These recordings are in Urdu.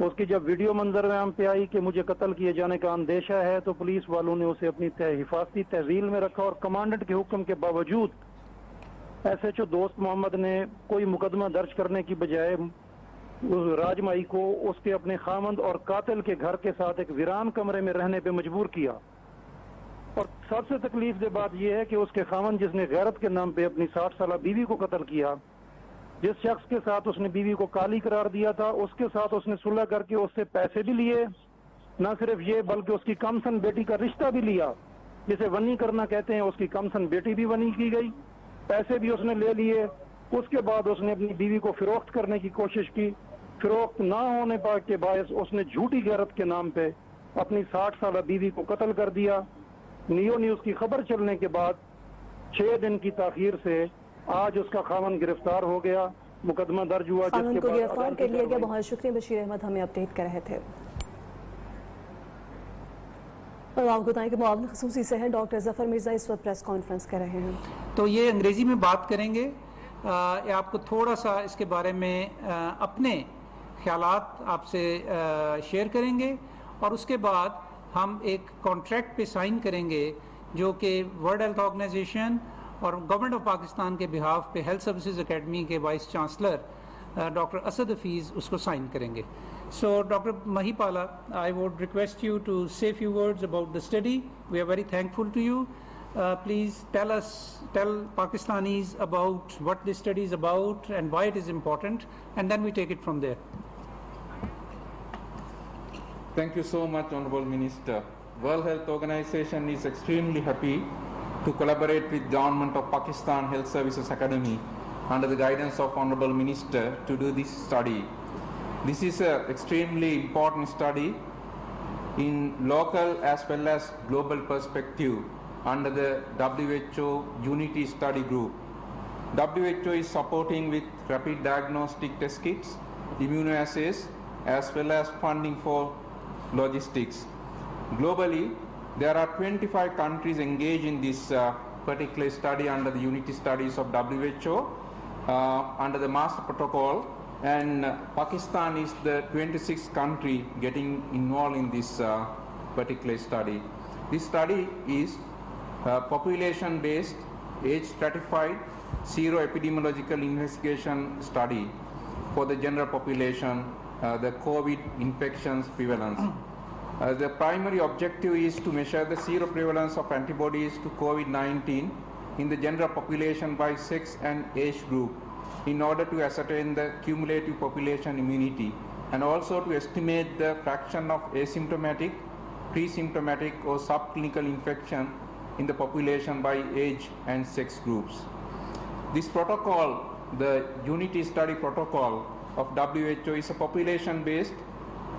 اس کی جب ویڈیو منظر عام پہ آئی کہ مجھے قتل کیے جانے کا اندیشہ ہے تو پولیس والوں نے اسے اپنی حفاظتی تحویل میں رکھا اور کمانڈنٹ کے حکم کے باوجود ایس ایچ او دوست محمد نے کوئی مقدمہ درج کرنے کی بجائے راج مائی کو اس کے اپنے خامند اور قاتل کے گھر کے ساتھ ایک ویران کمرے میں رہنے پہ مجبور کیا. اور سب سے تکلیف دہ بات یہ ہے کہ اس کے خامند جس نے غیرت کے نام پہ اپنی 60 سالہ بیوی کو قتل کیا، جس شخص کے ساتھ اس نے بیوی کو کالی قرار دیا تھا، اس کے ساتھ اس نے صلح کر کے اس سے پیسے بھی لیے. نہ صرف یہ بلکہ اس کی کمسن بیٹی کا رشتہ بھی لیا، جسے ونی کرنا کہتے ہیں. اس کی کمسن بیٹی بھی ونی کی گئی، پیسے بھی اس نے لے لیے. اس کے بعد اس نے اپنی بیوی کو فروخت کرنے کی کوشش کی. فروخت نہ ہونے کے باعث اس نے جھوٹی غیرت کے نام پہ اپنی 60 سالہ بیوی کو قتل کر دیا. نیو نیوز کی خبر چلنے کے بعد 6 دن کی تاخیر سے آج اس کا خاوند گرفتار ہو گیا، مقدمہ درج ہوا. خاوند کو گرفتار کر لیا گیا. بہت شکریہ بشیر احمد، ہمیں اپڈیٹ کر رہے تھے. اور آپ کو بتائیں کہ معاون خصوصی صحت ڈاکٹر ظفر مرزا اس وقت پریس کانفرنس کر رہے ہیں. تو یہ انگریزی میں بات کریں گے. آپ کو تھوڑا سا اس کے بارے میں اپنے خیالات آپ سے شیئر کریں گے اور اس کے بعد ہم ایک کانٹریکٹ پہ سائن کریں گے جو کہ ورلڈ ہیلتھ آرگنائزیشن اور گورنمنٹ آف پاکستان کے بہاف پہ ہیلتھ سروسز اکیڈمی کے vice chancellor doctor Asad Hafeez اس کو سائن کریں گے. So doctor Mahipala, I would request you to say a few words about the study. We are very thankful to you. Please tell Pakistanis about what this study is about and why it is important, and then we take it from there. Thank you so much, Honorable Minister. World Health Organization is extremely happy to collaborate with Government of Pakistan Health Services Academy under the guidance of Honorable Minister to do this study. This is an extremely important study in local as well as global perspective under the WHO Unity Study Group. WHO is supporting with rapid diagnostic test kits, immunoassays, as well as funding for logistics. Globally, there are 25 countries engaged in this particular study under the Unity Studies of WHO under the Master Protocol, and Pakistan is the 26th country getting involved in this particular study. This study is population-based, age-stratified, sero-epidemiological investigation study for the general population, the COVID infections prevalence. The primary objective is to measure the seroprevalence of antibodies to COVID-19 in the general population by sex and age group in order to ascertain the cumulative population immunity and also to estimate the fraction of asymptomatic, pre-symptomatic or subclinical infection in the population by age and sex groups. This protocol, the Unity Study Protocol of WHO, is a population-based,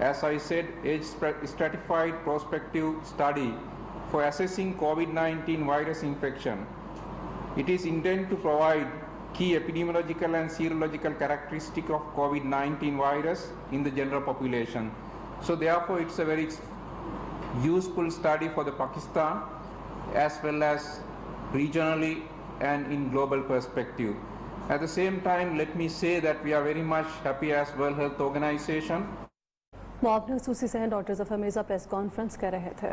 as I said, age-stratified prospective study for assessing COVID-19 virus infection. It is intended to provide key epidemiological and serological characteristics of COVID-19 virus in the general population. So therefore, it's a very useful study for the Pakistan as well as regionally and in global perspective. At the same time, let me say that we are very much happy as World Health Organization. معاون خصوصی صحت ڈاکٹر ظفر مرزا پریس کانفرنس کر رہے تھے.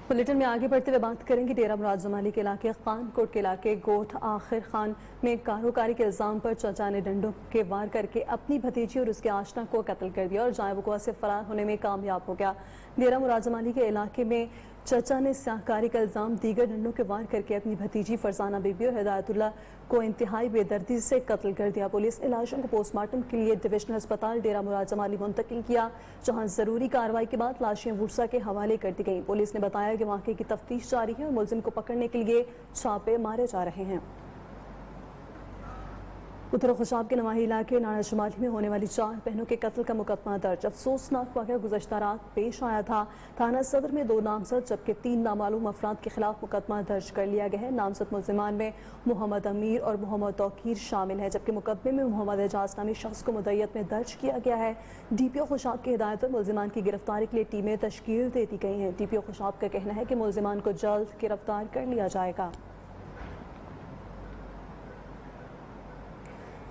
بلیٹن میں آگے بڑھتے ہوئے بات کریں گے ڈیرہ مراد زمالی کے علاقے خان کوٹ کے علاقے گوٹھ آخر خان میں کاروکاری کے الزام پر چچا نے ڈنڈوں کے وار کر کے اپنی بھتیجی اور اس کے آشنا کو قتل کر دیا اور جائے وقوع سے فرار ہونے میں کامیاب ہو گیا. ڈیرہ مراد زمالی کے علاقے میں چچا نے سیاہکاری کا الزام دیگر ڈنڈوں کے وار کر کے اپنی بھتیجی فرزانہ بی بی اور ہدایت اللہ کو انتہائی بے دردی سے قتل کر دیا. پولیس نے لاشوں کو پوسٹ مارٹم کے لیے ڈویژنل ہسپتال ڈیرہ مراد زمالی منتقل کیا, جہاں ضروری کارروائی کے بعد لاشیں ورثا کے حوالے کر دی گئیں. پولیس نے بتایا کہ واقعے کی تفتیش جاری ہے اور ملزم کو پکڑنے کے لیے چھاپے مارے جا رہے ہیں. اتر خوشاب کے نواحی علاقے نانا شمالی میں ہونے والی 4 بہنوں کے قتل کا مقدمہ درج. افسوسناک واقعہ گزشتہ رات پیش آیا تھا. تھانہ صدر میں 2 نامزد جبکہ 3 نامعلوم افراد کے خلاف مقدمہ درج کر لیا گیا ہے. نامزد ملزمان میں محمد امیر اور محمد توقیر شامل ہیں, جبکہ مقدمے میں محمد اعجاز نامی شخص کو مدعیت میں درج کیا گیا ہے. ڈی پی او خوشاب کی ہدایت پر ملزمان کی گرفتاری کے لیے ٹیمیں تشکیل دے دی گئی ہیں. ڈی پی او خوشاب کا کہنا ہے کہ ملزمان کو جلد گرفتار کر لیا جائے گا.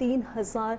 3000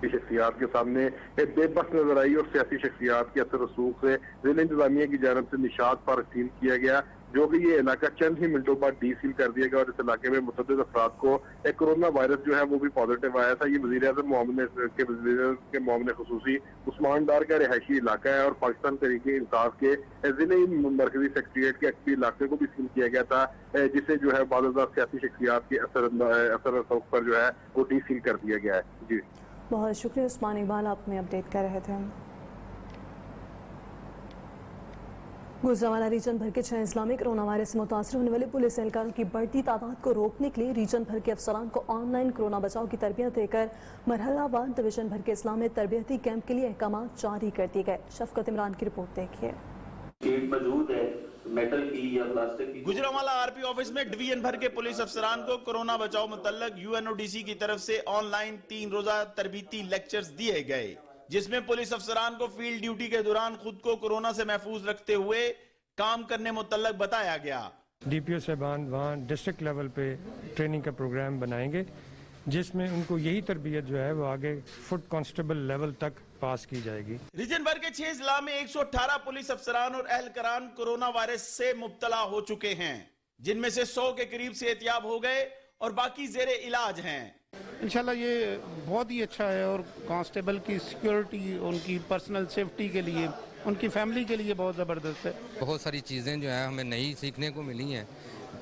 کی شخصیات کے سامنے بے بس نظر آئی اور سیاسی شخصیات کے اثر رسوخ سے ضلع انتظامیہ کی جانب سے نشاط پارک سیل کیا گیا، جو کہ یہ علاقہ چند ہی منٹوں بعد ڈی سیل کر دیا گیا اور اس علاقے میں متعدد افراد کو کرونا وائرس جو ہے وہ بھی پازیٹیو آیا تھا۔ یہ وزیر اعظم کے معاون خصوصی عثمان ڈار کا رہائشی علاقہ ہے اور پاکستان تحریک انصاف کے ضلع مرکزی سیکریٹریٹ کے ایکٹیو علاقے کو بھی سیل کیا گیا تھا، جسے جو ہے بعض اوقات سیاسی شخصیات کے اثر رسوخ پر جو ہے وہ ڈی سیل کر دیا گیا ہے۔ جی بہت شکریہ عثمان اقبال، آپ نے اپڈیٹ کر رہے تھے۔ گوجرانوالہ ریجن بھر کے 6 اضلاع میں کرونا وائرس سے متاثر ہونے والے پولیس اہلکاروں کی بڑھتی تعداد کو روکنے کے لیے ریجن بھر کے افسران کو آن لائن کرونا بچاؤ کی تربیت دے کر مرحلہ وار ڈویژن بھر کے اضلاع میں تربیتی کیمپ کے لیے احکامات جاری کر دیے گئے۔ شفقت عمران کی رپورٹ دیکھیے۔ موجود ہے میٹل کی یا پلاسٹک کی۔ گوجرانوالہ آر پی آفس میں ڈویژن بھر کے پولیس افسران کو کورونا بچاؤ متعلق UNODC کی طرف سے آن لائن 3 روزہ تربیتی لیکچرز دیے گئے، جس میں پولیس افسران کو فیلڈ ڈیوٹی کے دوران خود کو کورونا سے محفوظ رکھتے ہوئے کام کرنے متعلق بتایا گیا۔ DPO صاحبان وہاں ڈسٹرکٹ لیول پہ ٹریننگ کا پروگرام بنائیں گے، جس میں ان کو یہی تربیت جو ہے وہ آگے فوڈ کانسٹیبل لیول تک پاس کی جائے گی۔ ریجن بھر کے 6 اضلاع میں 118 پولیس افسران اور اہلکاران کورونا وائرس سے مبتلا ہو چکے ہیں، جن میں سے 100 کے قریب صحتیاب ہو گئے اور باقی زیر علاج ہیں۔ انشاءاللہ یہ بہت ہی اچھا ہے اور کانسٹیبل کی سیکیورٹی، ان کی پرسنل سیفٹی کے لیے، ان کی فیملی کے لیے بہت زبردست ہے۔ بہت ساری چیزیں جو ہیں ہمیں نئی سیکھنے کو ملی ہیں،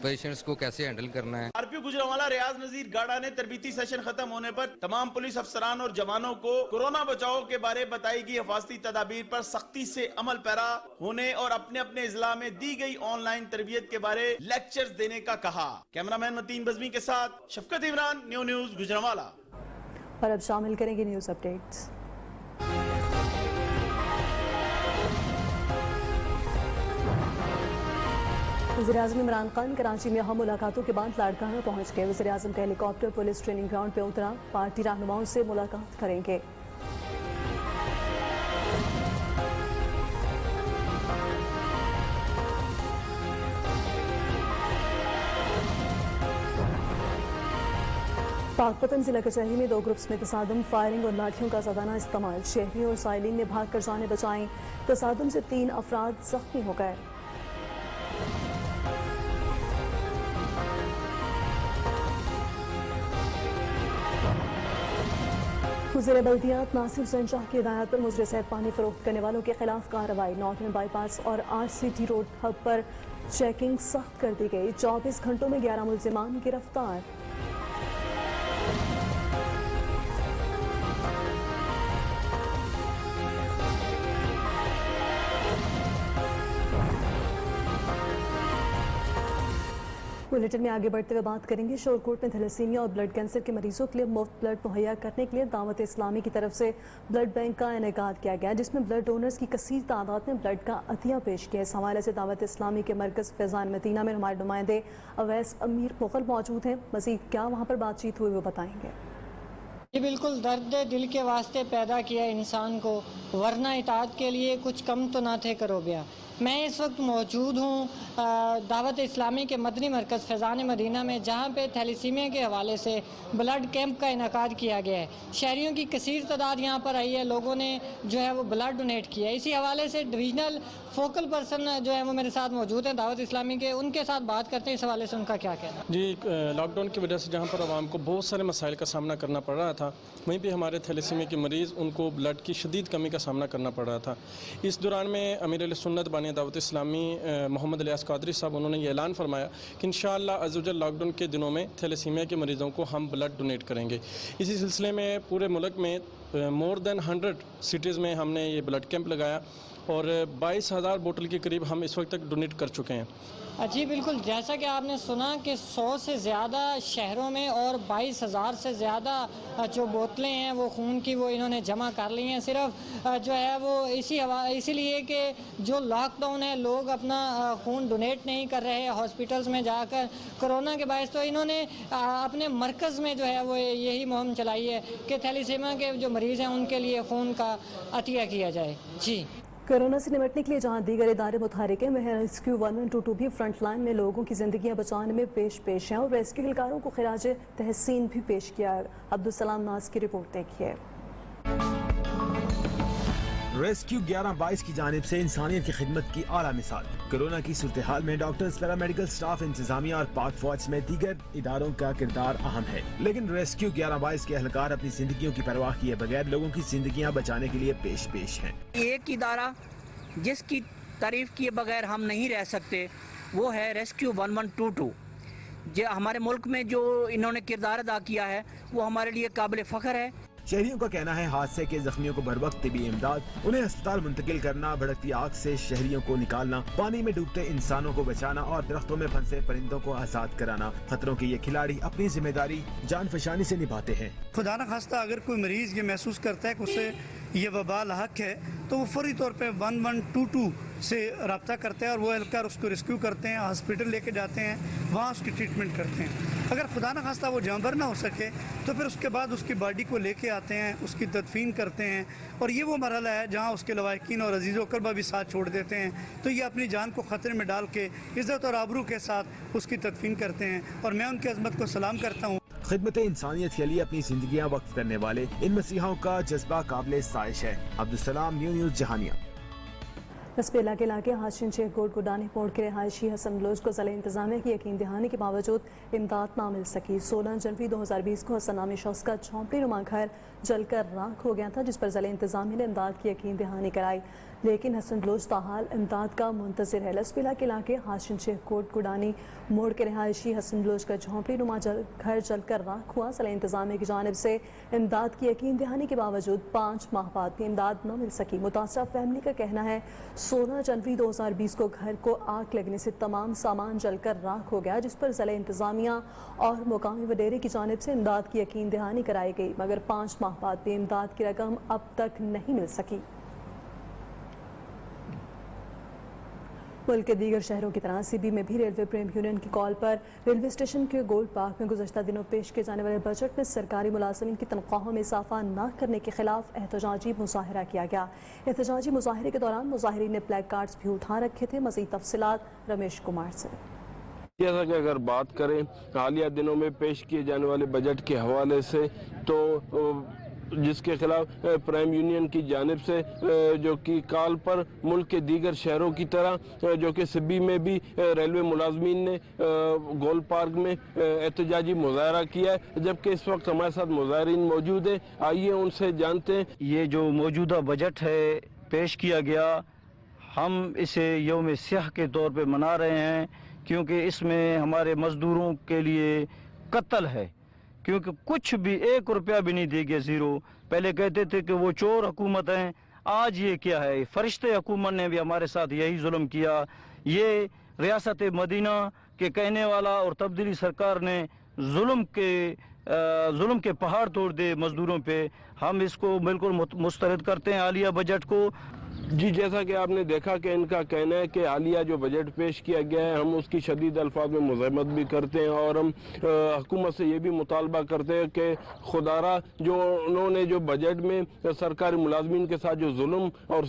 پیشنٹس کو کیسے ہینڈل کرنا ہے۔ RP گوجرانوالہ ریاض نذیر گاڑا نے تربیتی سیشن ختم ہونے پر تمام پولیس افسران اور جوانوں کو کورونا بچاؤ کے بارے بتائی گئی حفاظتی تدابیر پر سختی سے عمل پیرا ہونے اور اپنے اپنے اضلاع میں دی گئی آن لائن تربیت کے بارے لیکچرز دینے کا کہا۔ کیمرامین متین بزمی کے ساتھ شفقت عمران، نیوز گوجرانوالہ۔ اور اب شامل کریں گے نیوز اپڈیٹس۔ وزیراعظم عمران خان کراچی میں اہم ملاقاتوں کے بعد لاڑکانہ پہنچ گئے۔ وزیراعظم کا ہیلی کاپٹر پولیس ٹریننگ گراؤنڈ پہ اترا، پارٹی رہنماؤں سے ملاقات کریں گے۔ پاک پتن ضلع کچہری میں 2 گروپس میں تصادم، فائرنگ اور لاٹھیوں کا زدانہ استعمال، شہریوں اور سائلین نے بھاگ کر جانیں بچائیں۔ تصادم سے 3 افراد زخمی ہو گئے۔ وزیر بلدیات ناصر حسین شاہ کی ہدایت پر مجرے صحت پانی فروخت کرنے والوں کے خلاف کارروائی۔ نارتھرن بائی پاس اور RCT روڈ ہب پر چیکنگ سخت کر دی گئی۔ 24 گھنٹوں میں 11 ملزمان گرفتار۔ بلیٹن میں آگے بڑھتے ہوئے بات کریں گے شورکوٹ میں تھیلیسیمیا اور بلڈ کینسر کے مریضوں کے لیے مفت بلڈ مہیا کرنے کے لیے دعوت اسلامی کی طرف سے بلڈ بینک کا انعقاد کیا گیا، جس میں بلڈ ڈونرز کی کثیر تعداد میں بلڈ کا عطیہ پیش کیا۔ اس حوالے سے دعوت اسلامی کے مرکز فیضان مدینہ میں ہمارے نمائندے اویس امیر مغل موجود ہیں۔ مزید کیا وہاں پر بات چیت ہوئی وہ بتائیں گے۔ یہ بالکل درد دل کے واسطے پیدا کیا انسان کو، ورنہ اطاعت کے لیے کچھ کم تو نہ تھے کرو بیا۔ میں اس وقت موجود ہوں دعوت اسلامی کے مدنی مرکز فیضان مدینہ میں، جہاں پہ تھیلیسیمیا کے حوالے سے بلڈ کیمپ کا انعقاد کیا گیا ہے۔ شہریوں کی کثیر تعداد یہاں پر آئی ہے، لوگوں نے جو ہے وہ بلڈ ڈونیٹ کیا ہے۔ اسی حوالے سے ڈویژنل فوکل پرسن جو ہے وہ میرے ساتھ موجود ہیں دعوت اسلامی کے، ان کے ساتھ بات کرتے ہیں اس حوالے سے ان کا کیا کہنا ہے۔ جی، لاک ڈاؤن کی وجہ سے جہاں پر عوام کو بہت سارے مسائل کا سامنا کرنا پڑ رہا تھا، وہیں پہ ہمارے تھیلیسیمیا کے مریض ان کو بلڈ کی شدید کمی کا سامنا کرنا پڑ رہا تھا۔ اس دوران میں امیر علیہ سنت بانی دعوت اسلامی محمد الیاس قادری صاحب انہوں نے یہ اعلان فرمایا کہ انشاءاللہ عز و جل لاک ڈاؤن کے دنوں میں تھیلیسیمیا کے مریضوں کو ہم بلڈ ڈونیٹ کریں گے۔ اسی سلسلے میں پورے ملک میں مور دین 100 سٹیز میں ہم نے یہ بلڈ کیمپ لگایا اور 22,000 بوٹل کے قریب ہم اس وقت تک ڈونیٹ کر چکے ہیں۔ جی بالکل، جیسا کہ آپ نے سنا کہ 100 سے زیادہ شہروں میں اور 22,000 سے زیادہ جو بوتلیں ہیں وہ خون کی وہ انہوں نے جمع کر لی ہیں، صرف جو ہے وہ اسی لیے کہ جو لاک ڈاؤن ہے لوگ اپنا خون ڈونیٹ نہیں کر رہے ہاسپٹلز میں جا کر کورونا کے باعث، تو انہوں نے اپنے مرکز میں جو ہے وہ یہی مہم چلائی ہے کہ تھیلیسیمیا کے جو مریض ہیں ان کے لیے خون کا عطیہ کیا جائے۔ جی، کورونا سے نمٹنے کے لیے جہاں دیگر ادارے متحرک ہیں، وہیں ریسکیو 1122 بھی فرنٹ لائن میں لوگوں کی زندگیاں بچانے میں پیش ہیں اور ریسکیو اہلکاروں کو خراج تحسین بھی پیش کیا ہے۔ عبدالسلام ناز کی رپورٹ دیکھیے۔ ریسکیو 1122 کی جانب سے انسانیت کی خدمت کی اعلیٰ مثال. کورونا کی صورتحال میں ڈاکٹرز، پیرامیڈیکل سٹاف، انتظامیہ اور پاک فوج سمیت دیگر اداروں کا کردار اہم ہے. لیکن ریسکیو 1122 کے اہلکار اپنی زندگیوں کی پرواہ کیے بغیر لوگوں کی زندگیاں بچانے کے لیے پیش ہیں. ایک ادارہ جس کی تعریف کیے بغیر ہم نہیں رہ سکتے وہ ہے ریسکیو 1122. ہمارے ملک میں جو انہوں نے کردار ادا کیا ہے وہ ہمارے لیے قابل فخر ہے. شہریوں کا کہنا ہے حادثے کے زخمیوں کو بروقت طبی امداد، انہیں ہسپتال منتقل کرنا، بھڑکتی آگ سے شہریوں کو نکالنا، پانی میں ڈوبتے انسانوں کو بچانا اور درختوں میں پھنسے پرندوں کو آزاد کرانا. خطروں کے یہ کھلاڑی اپنی ذمہ داری جان فشانی سے نبھاتے ہیں. خدا نہ خواستہ اگر کوئی مریض یہ محسوس کرتا ہے کہ اسے یہ وبا لاحق ہے تو وہ فوری طور پہ 1122 سے رابطہ کرتے ہیں اور وہ اہلکار اس کو ریسکیو کرتے ہیں، ہاسپٹل لے کے جاتے ہیں، وہاں اس کی ٹریٹمنٹ کرتے ہیں. اگر خدا نہ خواستہ وہ جانبر نہ ہو سکے تو پھر اس کے بعد اس کی باڈی کو لے کے آتے ہیں، اس کی تدفین کرتے ہیں. اور یہ وہ مرحلہ ہے جہاں اس کے لواحقین اور عزیز و اقربا بھی ساتھ چھوڑ دیتے ہیں. تو یہ اپنی جان کو خطرے میں ڈال کے عزت اور آبرو کے ساتھ اس کی تدفین کرتے ہیں اور میں ان کی عظمت کو سلام کرتا ہوں. خدمت انسانیت کے لیے اپنی زندگیاں وقف کرنے والے ان مسیحاؤں کا جذبہ قابل ستائش ہے. عبدالسلام، نیوز جہانیہ. رسپیلا کے علاقے حاشن شیخ گوڈ گڈانی پوڑ کے رہائشی حسن بلوچ کو ضلع انتظامیہ کی یقین دہانی کے باوجود امداد نہ مل سکی. 16 جنوری 2020 کو حسن نامی شخص کا جھونپڑی نما گھر جل کر راکھ ہو گیا تھا، جس پر ضلع انتظامیہ نے امداد کی یقین دہانی کرائی، لیکن حسن بلوچ تاحال امداد کا منتظر ہے. لسپیلا کے علاقے حاشن شیخ گوڈ گڈانی موڑ کے رہائشی حسن بلوچ کا جھونپڑی نما گھر جل کر راکھ ہوا. ضلع انتظامیہ کی جانب سے امداد کی یقین دہانی کے باوجود 5 ماہ بعد بھی امداد نہ مل سکی. متاثرہ فیملی کا کہنا ہے 16 جنوری 2020 کو گھر کو آگ لگنے سے تمام سامان جل کر راکھ ہو گیا، جس پر ضلع انتظامیہ اور مقامی وڈیرے کی جانب سے امداد کی یقین دہانی کرائی گئی، مگر 5 ماہ بعد بھی امداد کی رقم اب تک نہیں مل سکی. ملک کے دیگر شہروں کی طرح سی بی میں بھی ریلوے پریم یونین کی کال پر ریلوے اسٹیشن کے گولڈ پارک میں گزشتہ دنوں پیش کیے جانے والے بجٹ میں سرکاری ملازمین کی تنخواہوں میں اضافہ نہ کرنے کے خلاف احتجاجی مظاہرہ کیا گیا. احتجاجی مظاہرے کے دوران مظاہرین نے بلیک کارڈز بھی اٹھا رکھے تھے. مزید تفصیلات رمیش کمار سے. جیسا کہ اگر بات کریں حالیہ دنوں میں پیش کیے جانے والے بجٹ کے حوالے سے تو جس کے خلاف پرائم یونین کی جانب سے جو کہ کال پر ملک کے دیگر شہروں کی طرح جو کہ سبی میں بھی ریلوے ملازمین نے گول پارک میں احتجاجی مظاہرہ کیا ہے، جبکہ اس وقت ہمارے ساتھ مظاہرین موجود ہیں. آئیے ان سے جانتے ہیں. یہ جو موجودہ بجٹ ہے پیش کیا گیا، ہم اسے یوم سیاہ کے طور پہ منا رہے ہیں، کیونکہ اس میں ہمارے مزدوروں کے لیے قتل ہے، کیونکہ کچھ بھی 1 روپیہ بھی نہیں دے گیا، زیرو. پہلے کہتے تھے کہ وہ چور حکومت ہیں، آج یہ کیا ہے؟ فرشتے حکومت نے بھی ہمارے ساتھ یہی ظلم کیا. یہ ریاست مدینہ کے کہنے والا اور تبدیلی سرکار نے ظلم کے پہاڑ توڑ دے مزدوروں پہ. ہم اس کو بالکل مسترد کرتے ہیں حالیہ بجٹ کو. جی، جیسا کہ آپ نے دیکھا کہ ان کا کہنا ہے کہ حالیہ جو بجٹ پیش کیا گیا ہے ہم اس کی شدید الفاظ میں مذمت بھی کرتے ہیں اور ہم حکومت سے یہ بھی مطالبہ کرتے ہیں کہ خدارہ جو انہوں نے جو بجٹ میں سرکاری ملازمین کے ساتھ جو ظلم اور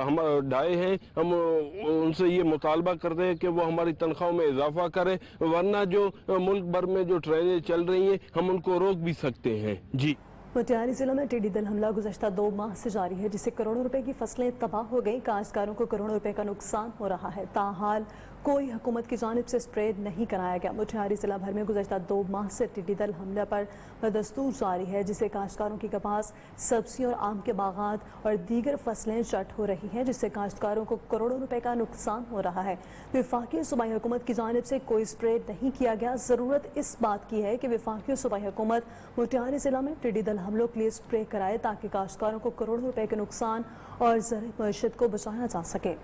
ہم ڈھائے ہیں، ہم ان سے یہ مطالبہ کرتے ہیں کہ وہ ہماری تنخواہوں میں اضافہ کرے، ورنہ جو ملک بھر میں جو ٹرینیں چل رہی ہیں ہم ان کو روک بھی سکتے ہیں. جی، مٹیاری ضلع میں ٹڈی دل حملہ گزشتہ 2 ماہ سے جاری ہے، جس سے کروڑوں روپے کی فصلیں تباہ ہو گئیں. کاشتکاروں کو کروڑوں روپے کا نقصان ہو رہا ہے. تاحال کوئی حکومت کی جانب سے اسپرے نہیں کرایا گیا. مٹیاری ضلع بھر میں گزشتہ 2 ماہ سے ٹڈی دل حملہ پر بدستور جاری ہے، جس سے کاشتکاروں کی کپاس، سبزی اور آم کے باغات اور دیگر فصلیں چٹ ہو رہی ہیں، جس سے کاشتکاروں کو کروڑوں روپے کا نقصان ہو رہا ہے. وفاقی صوبائی حکومت کی جانب سے کوئی اسپرے نہیں کیا گیا. ضرورت اس بات کی ہے کہ وفاقی صوبائی حکومت مٹیاری ضلع میں ٹڈی دل حملوں کے لیے اسپرے کرائے تاکہ کاشتکاروں کو کروڑوں روپے کے نقصان اور زرعی معیشت کو بچایا جا سکے.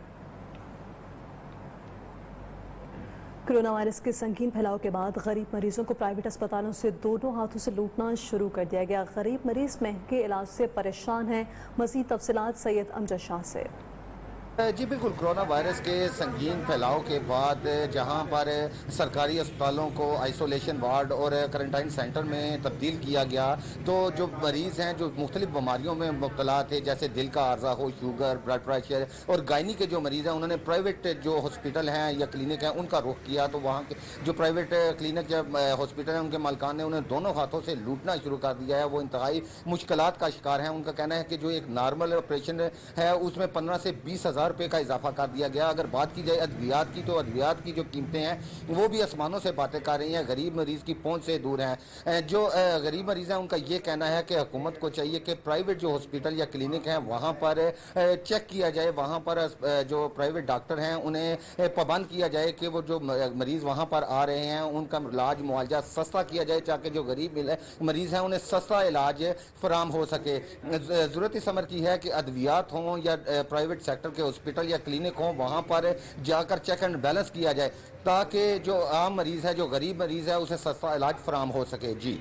کرونا وائرس کے سنگین پھیلاؤ کے بعد غریب مریضوں کو پرائیویٹ اسپتالوں سے دونوں ہاتھوں سے لوٹنا شروع کر دیا گیا. غریب مریض مہنگے علاج سے پریشان ہیں. مزید تفصیلات سید امجد شاہ سے. جی بالکل، کورونا وائرس کے سنگین پھیلاؤ کے بعد جہاں پر سرکاری اسپتالوں کو آئسولیشن وارڈ اور کرنٹائن سینٹر میں تبدیل کیا گیا، تو جو مریض ہیں جو مختلف بیماریوں میں مبتلا تھے، جیسے دل کا عارضہ ہو، شوگر، بلڈ پریشر، اور گائنی کے جو مریض ہیں انہوں نے پرائیویٹ جو ہاسپٹل ہیں یا کلینک ہیں ان کا رخ کیا، تو وہاں کے جو پرائیویٹ کلینک یا ہاسپٹل ہیں ان کے مالکان نے انہیں دونوں ہاتھوں سے لوٹنا شروع کر دیا ہے۔ وہ انتہائی مشکلات کا شکار ہیں۔ ان کا کہنا ہے کہ جو ایک نارمل آپریشن ہے اس میں 15 سے 20 ہزار روپے کا اضافہ کر دیا گیا۔ اگر بات کی جائے ادویات کی، تو ادویات کی جو قیمتیں ہیں وہ بھی آسمانوں سے باتیں کر رہی ہیں، غریب مریض کی پہنچ سے دور ہیں۔ جو غریب مریض ہیں ان کا یہ کہنا ہے کہ حکومت کو چاہیے کہ پرائیویٹ جو ہاسپٹل یا کلینک ہیں وہاں پر چیک کیا جائے، وہاں پر جو پرائیویٹ ڈاکٹر ہیں انہیں پابند کیا جائے کہ وہ جو مریض وہاں پر آ رہے ہیں ان کا علاج معالجہ سستا کیا جائے، تاکہ جو غریب مریض ہیں انہیں سستا علاج فراہم ہو سکے۔ ضرورت اس امر کی ہے کہ ادویات ہوں یا پرائیویٹ سیکٹر کے ہاسپٹل یا کلینک ہوں، وہاں پر جا کر چیک اینڈ بیلنس کیا جائے تاکہ جو عام مریض ہے، جو غریب مریض ہے، اسے سستا علاج فراہم ہو سکے۔ جی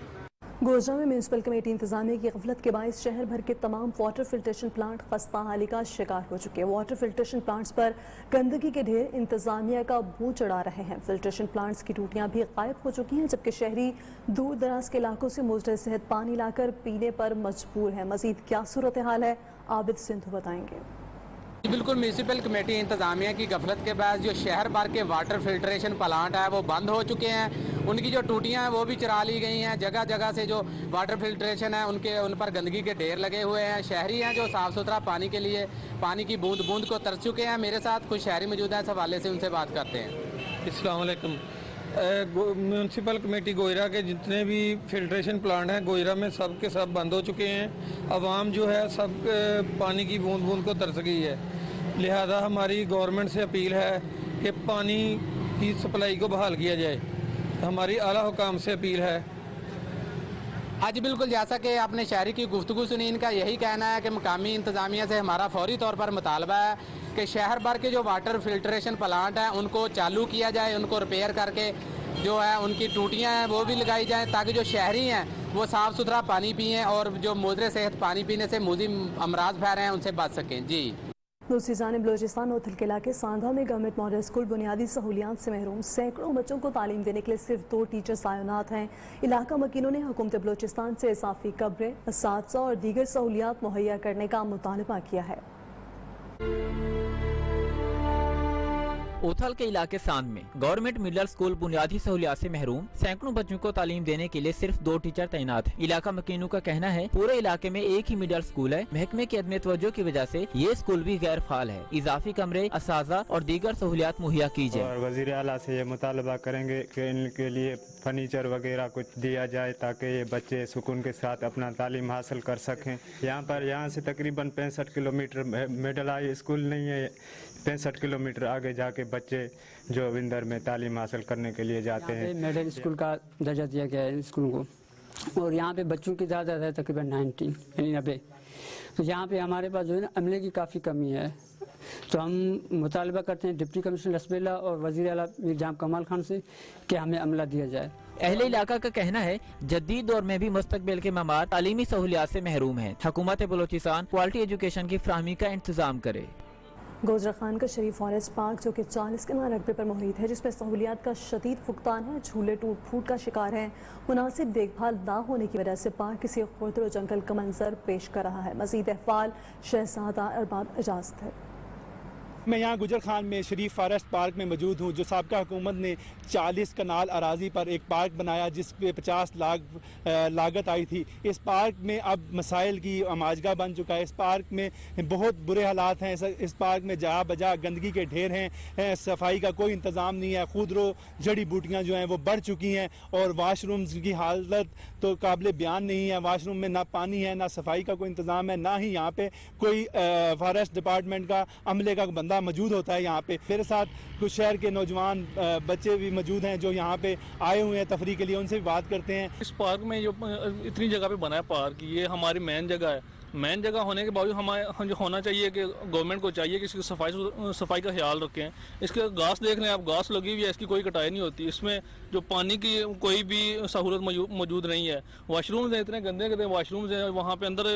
گوجرا میں میونسپل کمیٹی انتظامیہ کی غفلت کے باعث شہر بھر کے تمام واٹر فلٹریشن پلانٹ خستہ حالی کا شکار ہو چکے ہیں۔ واٹر فلٹریشن پلانٹس پر گندگی کے ڈھیر انتظامیہ کا منہ چڑھا رہے ہیں۔ فلٹریشن پلانٹس کی ٹوٹیاں بھی غائب ہو چکی ہیں، جبکہ شہری دور دراز کے علاقوں سے مضر صحت پانی لا کر پینے پر مجبور ہیں۔ مزید کیا صورتحال ہے، عابد سندھو بتائیں گے۔ بالکل، میونسپل کمیٹی انتظامیہ کی غفلت کے بعد جو شہر بھر کے واٹر فلٹریشن پلانٹ ہے وہ بند ہو چکے ہیں۔ ان کی جو ٹوٹیاں ہیں وہ بھی چرا لی گئی ہیں۔ جگہ جگہ سے جو واٹر فلٹریشن ہے ان پر گندگی کے ڈھیر لگے ہوئے ہیں۔ شہری ہیں جو صاف ستھرا پانی کے لیے پانی کی بوند بوند کو ترس چکے ہیں۔ میرے ساتھ کچھ شہری موجود ہیں، اس حوالے سے ان سے بات کرتے ہیں۔ السلام علیکم۔ میونسپل کمیٹی گوجرا کے جتنے بھی فلٹریشن پلانٹ ہیں گوجرا میں سب کے سب بند ہو چکے ہیں۔ عوام جو ہے سب پانی کی بوند بوند کو ترس گئی ہے، لہذا ہماری گورنمنٹ سے اپیل ہے کہ پانی کی سپلائی کو بحال کیا جائے۔ ہماری اعلیٰ حکام سے اپیل ہے۔ آج بالکل جیسا کہ آپ نے شہری کی گفتگو سنی، ان کا یہی کہنا ہے کہ مقامی انتظامیہ سے ہمارا فوری طور پر مطالبہ ہے کہ شہر بھر کے جو واٹر فلٹریشن پلانٹ ہیں ان کو چالو کیا جائے، ان کو ریپیئر کر کے جو ہے ان کی ٹوٹیاں ہیں وہ بھی لگائی جائیں، تاکہ جو شہری ہیں وہ صاف ستھرا پانی پئیں اور جو مضر صحت پانی پینے سے موذی امراض پھیل رہے ہیں ان سے بچ سکیں۔ جی دوسری جانب بلوچستان اوتھل کے علاقے سانگھا میں گورنمنٹ ماڈل اسکول بنیادی سہولیات سے محروم، سینکڑوں بچوں کو تعلیم دینے کے لیے صرف 2 ٹیچرز تعینات ہیں۔ علاقہ مکینوں نے حکومت بلوچستان سے اضافی قبریں، اساتذہ اور دیگر سہولیات مہیا کرنے کا مطالبہ کیا ہے۔ اوتھل کے علاقے ساندھ میں گورنمنٹ مڈل اسکول بنیادی سہولیات سے محروم، سینکڑوں بچوں کو تعلیم دینے کے لیے صرف 2 ٹیچر تعینات ہیں۔ علاقہ مکینوں کا کہنا ہے پورے علاقے میں ایک ہی مڈل اسکول ہے، محکمے کی عدم توجہ کی وجہ سے یہ اسکول بھی غیر فعال ہے۔ اضافی کمرے، اساتذہ اور دیگر سہولیات مہیا کی جائے۔ اور وزیر اعلیٰ سے یہ مطالبہ کریں گے کہ ان کے لیے فرنیچر وغیرہ کچھ دیا جائے تاکہ یہ بچے سکون کے ساتھ اپنا تعلیم حاصل کر سکیں۔ یہاں سے تقریباً 65 کلومیٹر مڈل ہائی اسکول نہیں ہے، 65 کلومیٹر آگے جا کے بچے جو وندر میں تعلیم حاصل کرنے کے لیے جاتے ہیں۔ مڈل اسکول کا درجہ دیا گیا ہے اسکول کو، اور یہاں پہ بچوں کی تعداد ہے تقریباً 90، تو یہاں پہ ہمارے پاس جو ہے نا عملے کی کافی کمی ہے، تو ہم مطالبہ کرتے ہیں ڈپٹی کمشنر رسم اللہ اور وزیر اعلیٰ میر جام کمال خان سے کہ ہمیں عملہ دیا جائے۔ اہل علاقہ کا کہنا ہے جدید دور میں بھی مستقبل کے معمار تعلیمی سہولیات سے محروم ہیں۔ حکومت بلوچستان کوالٹی ایجوکیشن کی فراہمی کا انتظام کرے۔ گوجرا خان کا شریف فارسٹ پارک جو کہ 40 کنال رقبے پر محیط ہے، جس میں سہولیات کا شدید فقدان ہے، جھولے ٹوٹ پھوٹ کا شکار ہیں، مناسب دیکھ بھال نہ ہونے کی وجہ سے پارک کسی خردر و جنگل کا منظر پیش کر رہا ہے۔ مزید احوال شہزادہ ارباب اجازت ہے۔ میں یہاں گجر خان میں شریف فارسٹ پارک میں موجود ہوں، جو سابقہ حکومت نے 40 کنال اراضی پر ایک پارک بنایا جس پہ 50 لاکھ لاگت آئی تھی۔ اس پارک میں اب مسائل کی ہماجگاہ بن چکا ہے۔ اس پارک میں بہت برے حالات ہیں، اس پارک میں جہاں بجا گندگی کے ڈھیر ہیں، صفائی کا کوئی انتظام نہیں ہے، خودرو جڑی بوٹیاں جو ہیں وہ بڑھ چکی ہیں، اور واش رومز کی حالت تو قابل بیان نہیں ہے۔ واش روم میں نہ پانی ہے، نہ صفائی کا کوئی انتظام ہے، نہ ہی یہاں پہ کوئی فارسٹ ڈپارٹمنٹ کا عملے کا بندہ موجود ہوتا ہے یہاں پہ۔ میرے ساتھ کچھ شہر کے نوجوان بچے بھی موجود ہیں جو یہاں پہ آئے ہوئے ہیں تفریح کے لیے، ان سے بھی بات کرتے ہیں۔ اس پارک میں جو اتنی جگہ پہ بنا ہے پارک، یہ ہماری مین جگہ ہے، مین جگہ ہونے کے باوجود ہمیں جو ہونا چاہیے کہ گورنمنٹ کو چاہیے کہ اس کی صفائی کا خیال رکھیں. اس کے گھاس دیکھ لیں آپ, گھاس لگی ہوئی ہے, اس کی کوئی کٹائی نہیں ہوتی. اس میں جو پانی کی کوئی بھی سہولت موجود نہیں ہے. واش رومز ہیں اتنے گندے گندے واش رومز ہیں, وہاں پہ اندر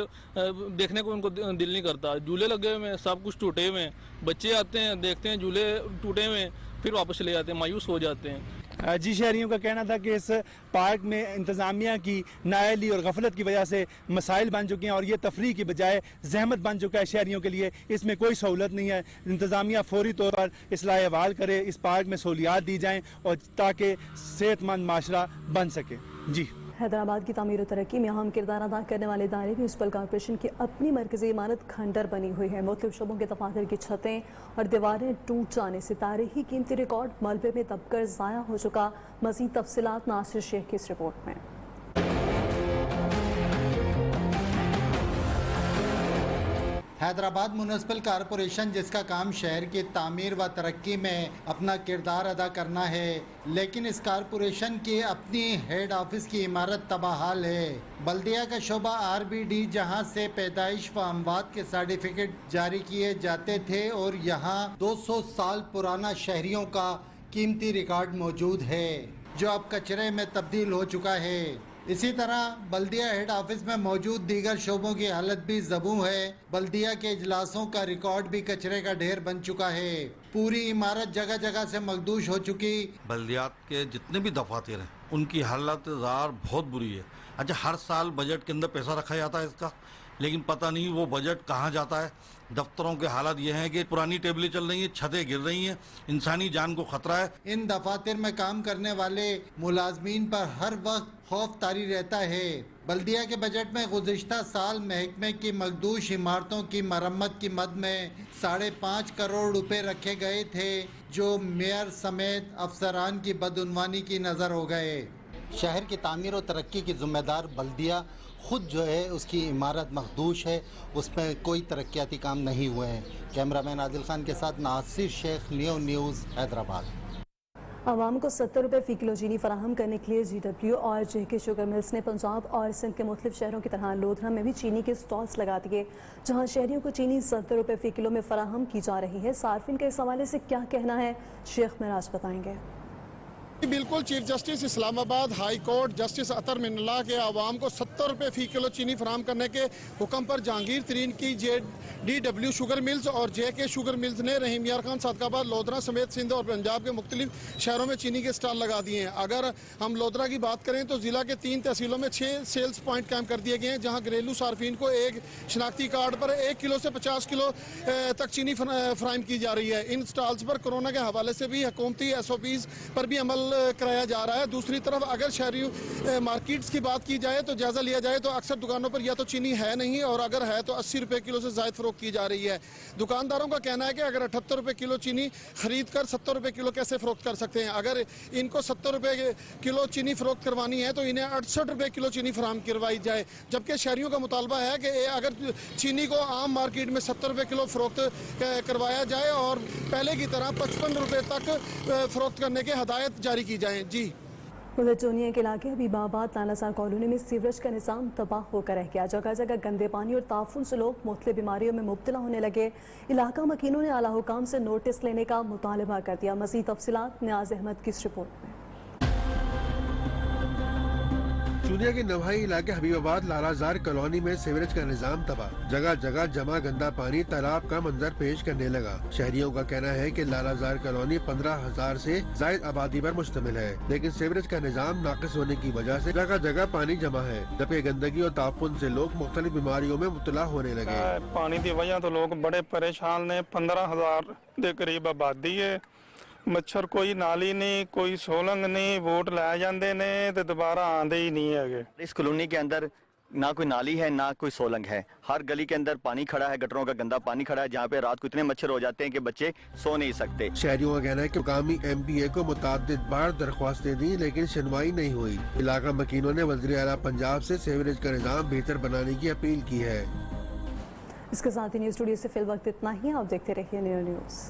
دیکھنے کو ان کو دل نہیں کرتا. جھولے لگے ہوئے ہیں, سب کچھ ٹوٹے ہوئے ہیں. بچے آتے ہیں دیکھتے ہیں جھولے ٹوٹے ہوئے ہیں, پھر واپس چلے جاتے ہیں, مایوس ہو جاتے ہیں. جی شہریوں کا کہنا تھا کہ اس پارک میں انتظامیہ کی نااہلی اور غفلت کی وجہ سے مسائل بن چکے ہیں اور یہ تفریح کی بجائے زحمت بن چکا ہے شہریوں کے لیے. اس میں کوئی سہولت نہیں ہے. انتظامیہ فوری طور پر اصلاح احوال کرے, اس پارک میں سہولیات دی جائیں اور تاکہ صحت مند معاشرہ بن سکے. جی حیدرآباد کی تعمیر و ترقی میں اہم کردار ادا کرنے والے ادارے میونسپل کارپوریشن کی اپنی مرکزی عمارت کھنڈر بنی ہوئی ہے. مختلف شعبوں کے دفاتر کی چھتیں اور دیواریں ٹوٹ جانے سے تاریخی قیمتی ریکارڈ ملبے میں دب کر ضائع ہو چکا. مزید تفصیلات ناصر شیخ کی اس رپورٹ میں. حیدرآباد میونسپل کارپوریشن, جس کا کام شہر کی تعمیر و ترقی میں اپنا کردار ادا کرنا ہے, لیکن اس کارپوریشن کی اپنی ہیڈ آفس کی عمارت تباہ حال ہے. بلدیہ کا شعبہ RBD, جہاں سے پیدائش و اموات کے سرٹیفکیٹ جاری کیے جاتے تھے اور یہاں 200 سال پرانا شہریوں کا قیمتی ریکارڈ موجود ہے جو اب کچرے میں تبدیل ہو چکا ہے. اسی طرح بلدیہ ہیڈ آفس میں موجود دیگر شعبوں کی حالت بھی زبوں ہے. بلدیہ کے اجلاسوں کا ریکارڈ بھی کچرے کا ڈھیر بن چکا ہے. پوری عمارت جگہ جگہ سے مخدوش ہو چکی. بلدیات کے جتنے بھی دفاتر ہیں ان کی حالت بہت بری ہے. اچھا, ہر سال بجٹ کے اندر پیسہ رکھا جاتا ہے اس کا, لیکن پتہ نہیں وہ بجٹ کہاں جاتا ہے. دفتروں کے حالات یہ ہیں کہ پرانی ٹیبلیں چل رہی ہیں, چھتیں گر رہی ہیں, انسانی جان کو خطرہ ہے. ان دفاتر میں کام کرنے والے ملازمین پر ہر وقت خوف طاری رہتا ہے. بلدیہ کے بجٹ میں گزشتہ سال محکمے کی مخدوش عمارتوں کی مرمت کی مد میں 5.5 کروڑ روپے رکھے گئے تھے, جو میئر سمیت افسران کی بدعنوانی کی نظر ہو گئے. شہر کی تعمیر و ترقی کی ذمہ دار بلدیہ خود جو ہے اس کی عمارت مخدوش ہے, اس میں کوئی ترقیاتی کام نہیں ہوئے ہیں. کیمرامین عادل خان کے ساتھ ناصر شیخ, نیو نیوز, حیدرآباد. عوام کو 70 روپے فی کلو چینی فراہم کرنے کے لیے GW اور JK شوگر ملز نے پنجاب اور سندھ کے مختلف شہروں کی طرح لودھرا میں بھی چینی کے سٹالز لگا دیے, جہاں شہریوں کو چینی 70 روپے فی کلو میں فراہم کی جا رہی ہے. صارفین کا اس حوالے سے کیا کہنا ہے, شیخ معراج بتائیں گے. بالکل, چیف جسٹس اسلام آباد ہائی کورٹ جسٹس اطہر من اللہ کے عوام کو 70 روپے فی کلو چینی فراہم کرنے کے حکم پر جہانگیر ترین کی DW شوگر ملز اور JK شوگر ملز نے رحیم یار خان, صادق آباد, لودھرا سمیت سندھ اور پنجاب کے مختلف شہروں میں چینی کے سٹال لگا دیے ہیں. اگر ہم لودھرا کی بات کریں تو ضلع کے 3 تحصیلوں میں 6 سیلز پوائنٹ قائم کر دیے گئے ہیں, جہاں گھریلو صارفین کو ایک شناختی کارڈ پر 1 کلو سے 50 کلو تک چینی فراہم کی جا رہی ہے. ان سٹالز پر کورونا کے حوالے سے بھی حکومتی SOPs پر بھی عمل کرایا جا رہا ہے. دوسری طرف اگر شہری مارکیٹس کی بات کی جائے تو جائزہ لیا جائے تو اکثر دکانوں پر یا تو چینی ہے نہیں, اور اگر ہے تو 80 روپے کلو سے زائد فروخت کی جا رہی ہے. دکانداروں کا کہنا ہے کہ اگر 78 روپے کلو چینی خرید کر 70 روپے کلو کیسے فروخت کر سکتے ہیں. اگر ان کو 70 روپے کلو چینی فروخت کروانی ہے تو انہیں 68 روپے کلو چینی فراہم کروائی جائے, جبکہ شہریوں کا مطالبہ ہے کہ اگر چینی کو عام مارکیٹ میں 70 روپے کلو فروخت کروایا جائے اور پہلے کی طرح 55 روپے تک فروخت کرنے کے ہدایت جاری کی جائیں. جی ادھر چونیا کے علاقے حبیب آباد نالاسار کالونی میں سیوریج کا نظام تباہ ہو کر رہ گیا. جگہ جگہ گندے پانی اور تعفن سے لوگ مختلف بیماریوں میں مبتلا ہونے لگے. علاقہ مکینوں نے اعلیٰ حکام سے نوٹس لینے کا مطالبہ کر دیا. مزید تفصیلات نیاز احمد کی اس رپورٹ میں. چونیا کے نواحی علاقے حبیب آباد لالازار کالونی میں سیوریج کا نظام تباہ. جگہ جگہ جمع گندا پانی تالاب کا منظر پیش کرنے لگا. شہریوں کا کہنا ہے کہ لالازار کالونی 15,000 سے زائد آبادی پر مشتمل ہے, لیکن سیوریج کا نظام ناقص ہونے کی وجہ سے جگہ جگہ پانی جمع ہے, جبکہ گندگی اور تعفن سے لوگ مختلف بیماریوں میں مبتلا ہونے لگے. پانی کی وجہ تو لوگ بڑے پریشان نے. 15,000 کے قریب آبادی ہے. مچھر کوئی نالی نہیں, کوئی سولنگ نہیں, ووٹ لے جاندے نے تے دوبارہ آندے ہی نہیں ہے. اس کالونی کے اندر نہ کوئی نالی ہے نہ کوئی سولنگ ہے. ہر گلی کے اندر پانی کھڑا ہے, گٹروں کا گندا پانی کھڑا ہے, جہاں پہ رات کو اتنے مچھر ہو جاتے ہیں کہ بچے سو نہیں سکتے. شہریوں کا کہنا ہے کہ مقامی MPA کو متعدد بار درخواستیں دی لیکن سنوائی نہیں ہوئی. علاقہ مکینوں نے وزیر اعلیٰ پنجاب سے سیوریج کا نظام بہتر بنانے کی اپیل کی ہے. اس کے ساتھ ہی نیوز اسٹوڈیو سے فی الوقت اتنا ہی. آپ دیکھتے رہیے نیو نیوز.